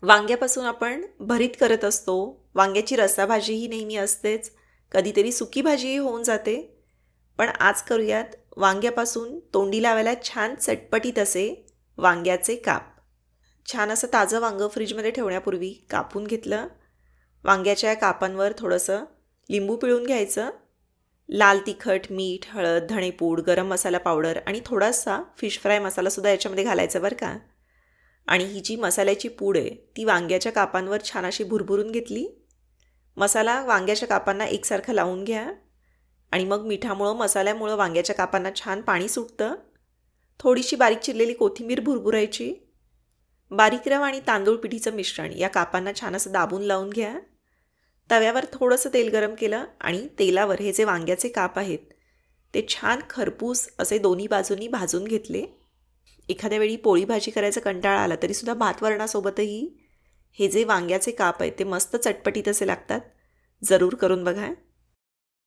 वांग्यापासून आपण भरीत करत असतो. वांग्याची रस्साभाजीही नेहमी असतेच. कधीतरी सुकी भाजीही होऊन जाते. पण आज करूयात वांग्यापासून तोंडी लावायला छान चटपटीत असे वांग्याचे काप. छान असं ताजं वांगं फ्रीजमध्ये ठेवण्यापूर्वी कापून घेतलं. वांग्याच्या या कापांवर थोडंसं लिंबू पिळून घ्यायचं. लाल तिखट, मीठ, हळद, धणेपूड, गरम मसाला पावडर आणि थोडासा फिश फ्राय मसालासुद्धा याच्यामध्ये घालायचा बरं का. आणि ही जी मसाल्याची पूड आहे ती वांग्याच्या कापांवर छान अशी भुरभुरून घेतली. मसाला वांग्याच्या कापांना एकसारखं लावून घ्या आणि मग मिठामुळं मसाल्यामुळं वांग्याच्या कापांना छान पाणी सुटतं. थोडीशी बारीक चिरलेली कोथिंबीर भुरभुरायची. बारीक रवा आणि तांदूळ पिठीचं मिश्रण या कापांना छान असं दाबून लावून घ्या. तव्यावर थोडंसं तेल गरम केलं आणि तेलावर हे जे वांग्याचे काप आहेत ते छान खरपूस असे दोन्ही बाजूंनी भाजून घेतले. एखाद्या वेळी पोळी भाजी करायचा कंटाळा आला तरीसुद्धा भातवरणासोबतही हे जे वांग्याचे काप आहेत ते मस्त चटपटीत असे लागतात. जरूर करून बघा.